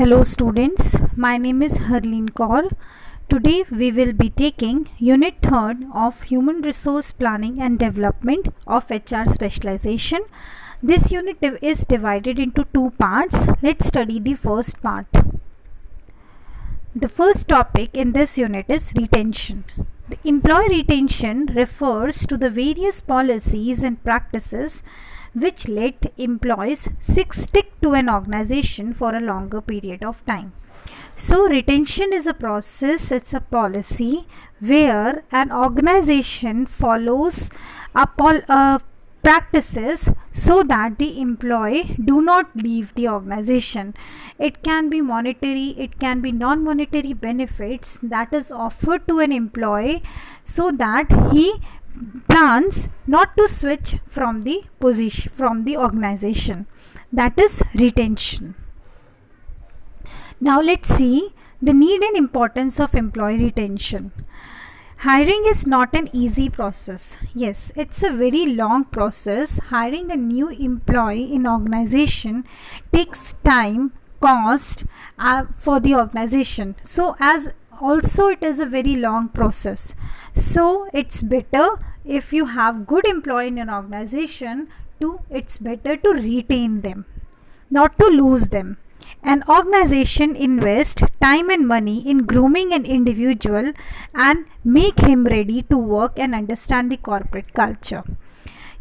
Hello students, my name is Harleen Kaur. Today we will be taking Unit 3rd of Human Resource Planning and Development of HR Specialization. This unit is divided into two parts. Let's study the first part. The first topic in this unit is retention. The employee retention refers to the various policies and practices which let employees stick to an organization for a longer period of time. So retention is a process, it's a policy where an organization follows practices so that the employee do not leave the organization. It can be monetary, it can be non-monetary benefits that is offered to an employee so that he plans not to switch from the position, from the organization. That is retention. Now let's see the need and importance of employee retention. Hiring is not an easy process. Yes, it's a very long process. Hiring a new employee in organization takes time, cost for the organization. So as also it is a very long process. So it's better if you have good employee in an organization, it's better to retain them, not to lose them. An organization invests time and money in grooming an individual and make him ready to work and understand the corporate culture.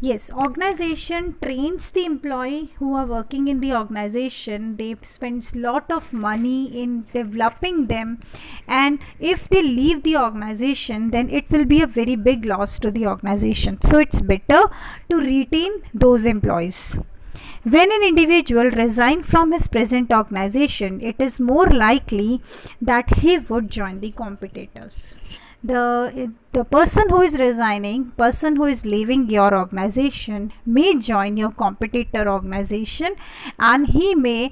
Yes, organization trains the employee who are working in the organization. They spend lot of money in developing them, and if they leave the organization, then it will be a very big loss to the organization. So it's better to retain those employees. When an individual resigns from his present organization, it is more likely that he would join the competitors. The person who is resigning, person who is leaving your organization may join your competitor organization, and he may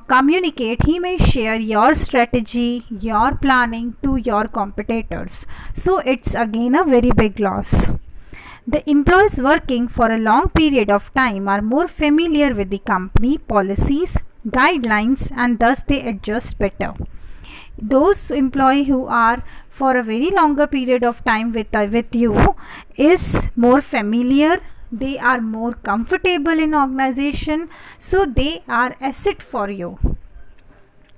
communicate, he may share your strategy, your planning to your competitors. So it's again a very big loss. The employees working for a long period of time are more familiar with the company policies, guidelines, and thus they adjust better. Those employees who are for a very longer period of time with you is more familiar, they are more comfortable in organization, so they are asset for you.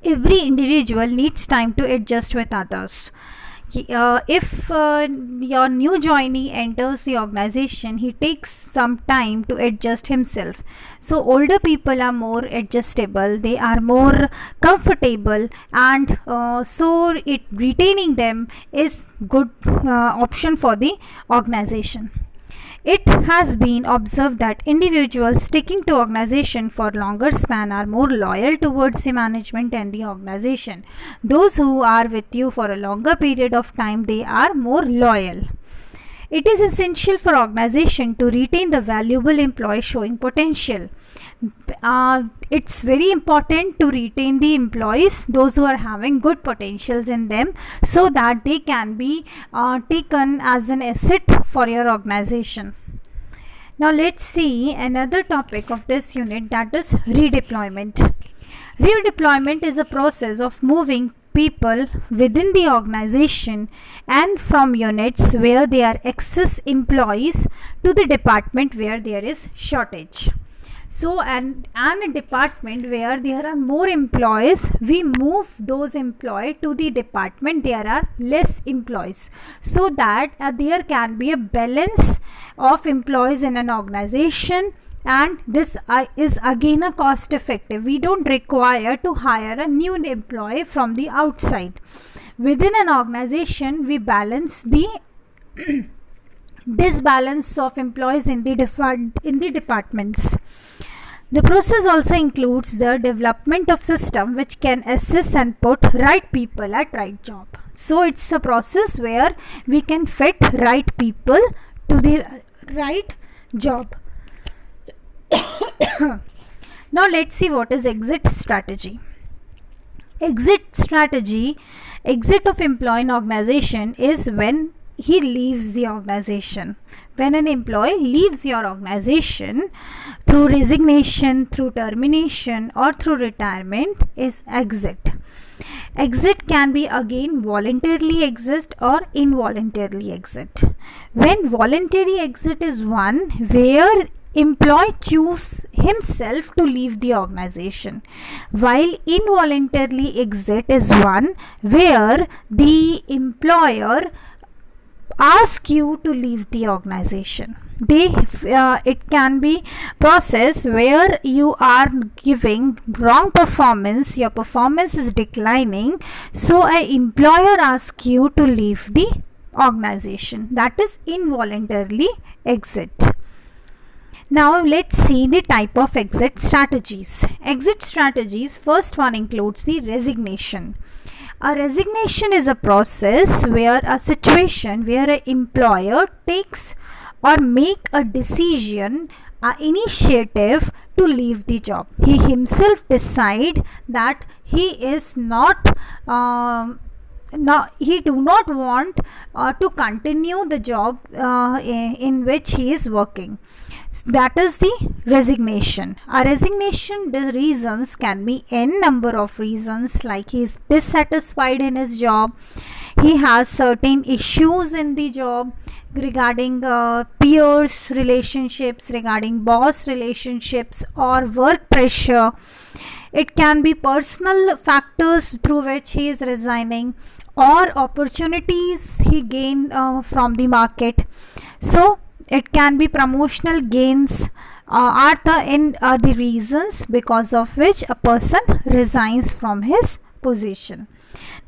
Every individual needs time to adjust with others. If your new joinee enters the organization, he takes some time to adjust himself. So older people are more adjustable, they are more comfortable, and so retaining them is good option for the organization. It has been observed that individuals sticking to organization for longer span are more loyal towards the management and the organization. Those who are with you for a longer period of time, they are more loyal. It is essential for organization to retain the valuable employee showing potential. It's very important to retain the employees, those who are having good potentials in them, so that they can be taken as an asset for your organization. Now let's see another topic of this unit, that is redeployment. Redeployment is a process of moving people within the organization and from units where there are excess employees to the department where there is shortage. So and a department where there are more employees, we move those employees to the department there are less employees, so that there can be a balance of employees in an organization, and this is again a cost effective. We don't require to hire a new employee from the outside. Within an organization, we balance the disbalance of employees in the departments. The process also includes the development of system which can assess and put right people at right job. So it's a process where we can fit right people to the right job. Now let's see what is exit strategy. Exit of employee in organization is when he leaves the organization. When an employee leaves your organization through resignation, through termination, or through retirement, is exit. Exit can be again voluntarily exit or involuntarily exit. When voluntary exit is one where employee choose himself to leave the organization, while involuntarily exit is one where the employer ask you to leave the organization. It can be process where you are giving wrong performance, your performance is declining, so an employer asks you to leave the organization. That is involuntarily exit. Now let's see the type of exit strategies. Exit strategies, first one includes the resignation. A resignation is a process where a situation where an employer takes or make a decision, initiative to leave the job. He himself decide that he is he do not want to continue the job in which he is working. That is the resignation. A resignation, the reasons can be n number of reasons, like he is dissatisfied in his job, he has certain issues in the job regarding peers relationships, regarding boss relationships, or work pressure. It can be personal factors through which he is resigning, or opportunities he gained from the market. So it can be promotional gains are the reasons because of which a person resigns from his position.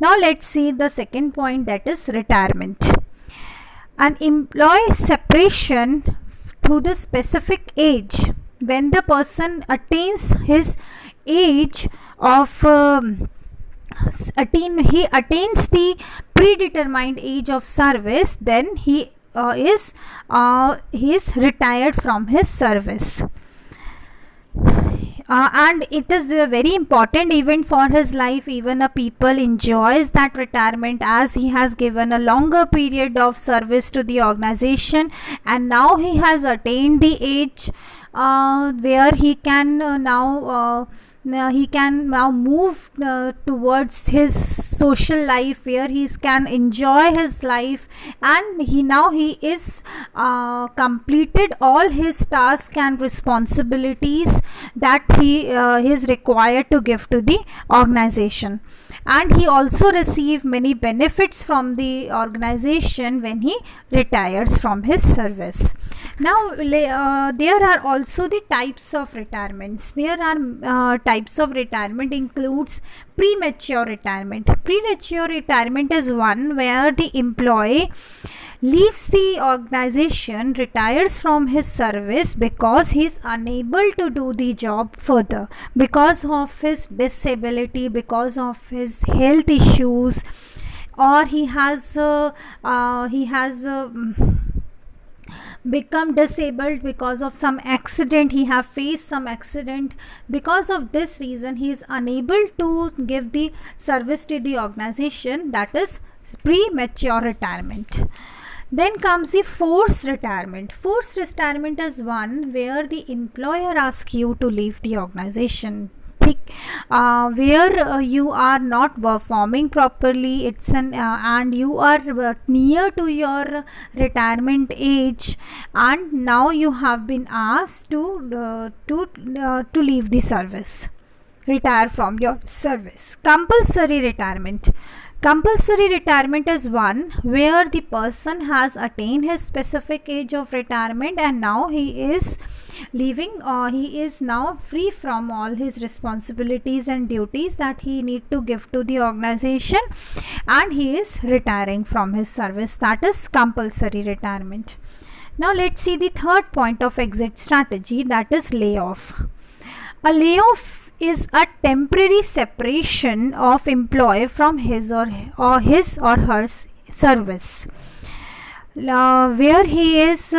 Now let's see the second point, that is retirement. An employee separation to the specific age. When the person attains his age of he attains the predetermined age of service, then he is retired from his service. And it is a very important event for his life. Even a people enjoys that retirement, as he has given a longer period of service to the organization, and now he has attained the age where he can now move towards his social life, where he can enjoy his life, and he is completed all his tasks and responsibilities that he is required to give to the organization, and he also receive many benefits from the organization when he retires from his service. Now there are also the types of retirements. There are types of retirement includes premature retirement. Premature retirement is one where the employee leaves the organization, retires from his service because he is unable to do the job further, because of his disability, because of his health issues, or he has become disabled because of some accident, he have faced some accident. Because of this reason he is unable to give the service to the organization. That is premature retirement. Then comes the forced retirement. Forced retirement is one where the employer asks you to leave the organization, where you are not performing properly, and you are near to your retirement age, and now you have been asked to leave the service, retire from your service. Compulsory retirement. Compulsory retirement is one where the person has attained his specific age of retirement, and now he is leaving, he is now free from all his responsibilities and duties that he need to give to the organization, and he is retiring from his service. That is compulsory retirement. Now let's see the third point of exit strategy, that is layoff. A layoff is a temporary separation of employee from his or her service, where he is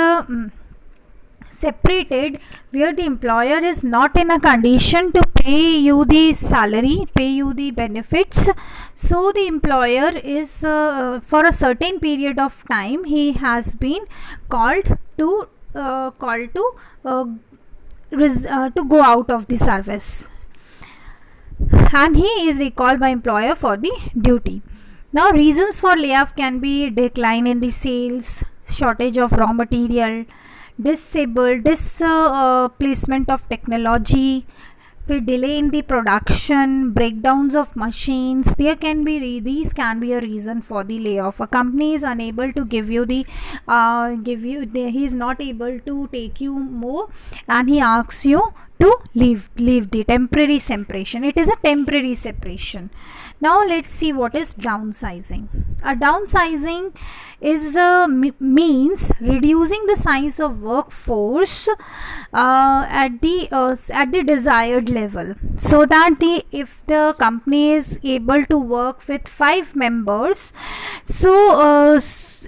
separated, where the employer is not in a condition to pay you the salary, pay you the benefits. So the employer is for a certain period of time, he has been called to go out of the service, and he is recalled by employer for the duty. Now reasons for layoff can be decline in the sales, shortage of raw material, displacement of technology, with delay in the production, breakdowns of machines. These can be a reason for the layoff. A company is unable to he is not able to take you more, and he asks you to leave the temporary separation. It is a temporary separation. Now let's see what is downsizing. A downsizing is means reducing the size of workforce at the desired level, so that if the company is able to work with 5 members, so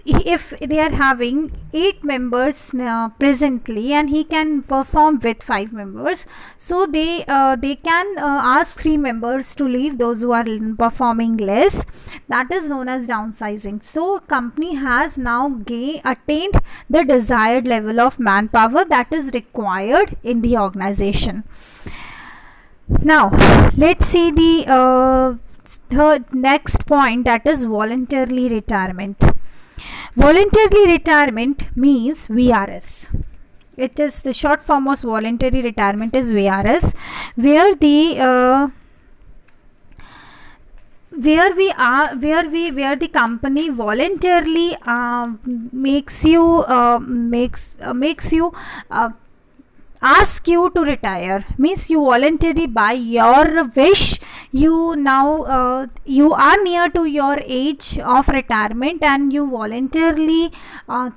if they are having 8 members presently, and he can perform with 5 members, so they can ask 3 members to leave, those who are performing less. That is known as downsizing. So company has now attained the desired level of manpower that is required in the organization. Now let's see the next point, that is voluntarily retirement. Voluntarily retirement means VRS. It is the short form of voluntary retirement is VRS, where the company voluntarily makes you ask you to retire. Means you voluntarily, by your wish, you now you are near to your age of retirement, and you voluntarily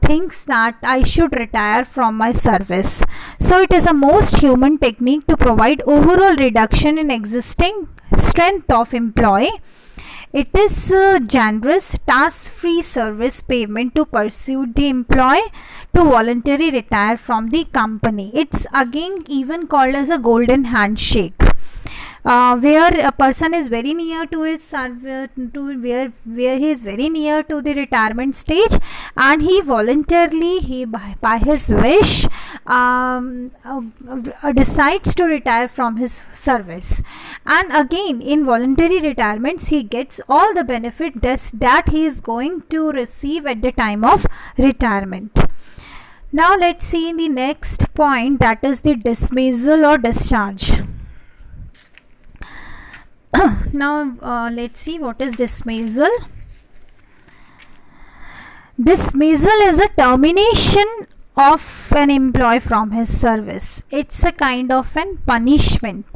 thinks that I should retire from my service. So it is a most human technique to provide overall reduction in existing strength of employee. It is generous, task-free service payment to pursue the employee to voluntarily retire from the company. It's again even called as a golden handshake, where a person is very near to his where he is very near to the retirement stage, and he voluntarily, by his wish, decides to retire from his service. And again, in voluntary retirements, he gets all the benefit that he is going to receive at the time of retirement. Now let's see the next point, that is the dismissal or discharge. Now let's see what is dismissal. Dismissal is a termination of an employee from his service. It's a kind of an punishment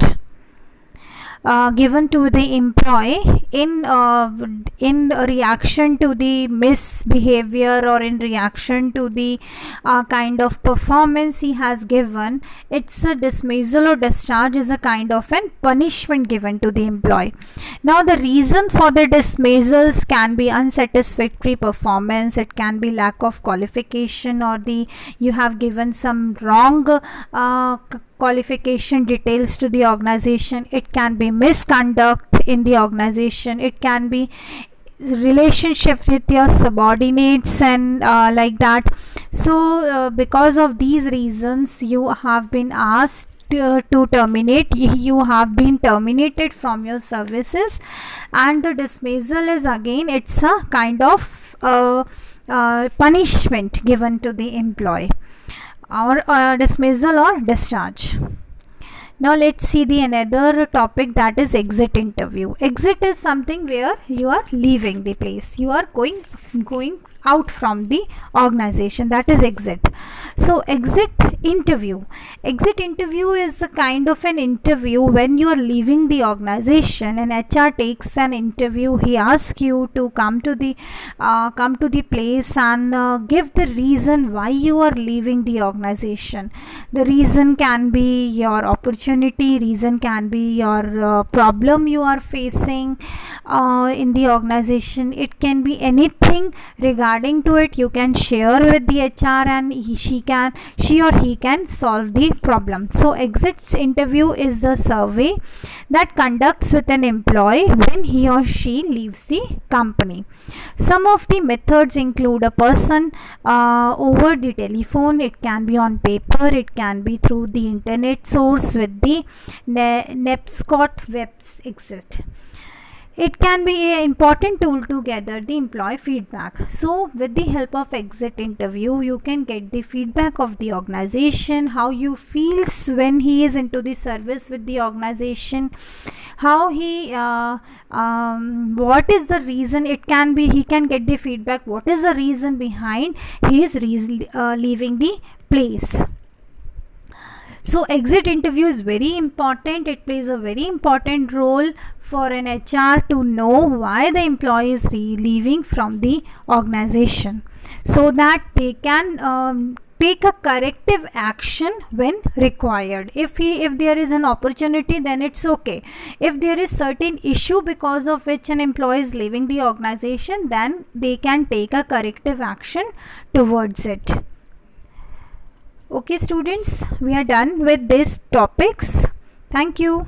given to the employee in reaction to the misbehavior, or in reaction to the kind of performance he has given. It's a dismissal or discharge is a kind of an punishment given to the employee. Now the reason for the dismissals can be unsatisfactory performance, it can be lack of qualification, or you have given some wrong qualification details to the organization. It can be misconduct in the organization. It can be relationship with your subordinates and like that. So because of these reasons, you have been asked to terminate. You have been terminated from your services, and the dismissal is again, it's a kind of punishment given to the employee, or dismissal or discharge. Now let's see the another topic, that is exit interview. Exit is something where you are leaving the place, you are going out from the organization, that is exit. So exit interview is a kind of an interview when you are leaving the organization, and HR takes an interview. He asks you to come to the place and give the reason why you are leaving the organization. The reason can be your opportunity, reason can be your problem you are facing in the organization. It can be anything regarding regarding to it, you can share with the HR, and she or he can solve the problem. So exit interview is a survey that conducts with an employee when he or she leaves the company. Some of the methods include a person over the telephone, it can be on paper, it can be through the internet source with the NEPSCOT webs exit. It can be an important tool to gather the employee feedback. So with the help of exit interview, you can get the feedback of the organization, how you feels when he is into the service with the organization, how he what is the reason. It can be he can get the feedback what is the reason behind he is leaving the place. So exit interview is very important. It plays a very important role for an HR to know why the employee is leaving from the organization, so that they can take a corrective action when required. If there is an opportunity, then it's okay. If there is certain issue because of which an employee is leaving the organization, then they can take a corrective action towards it. Okay students, we are done with these topics. Thank you.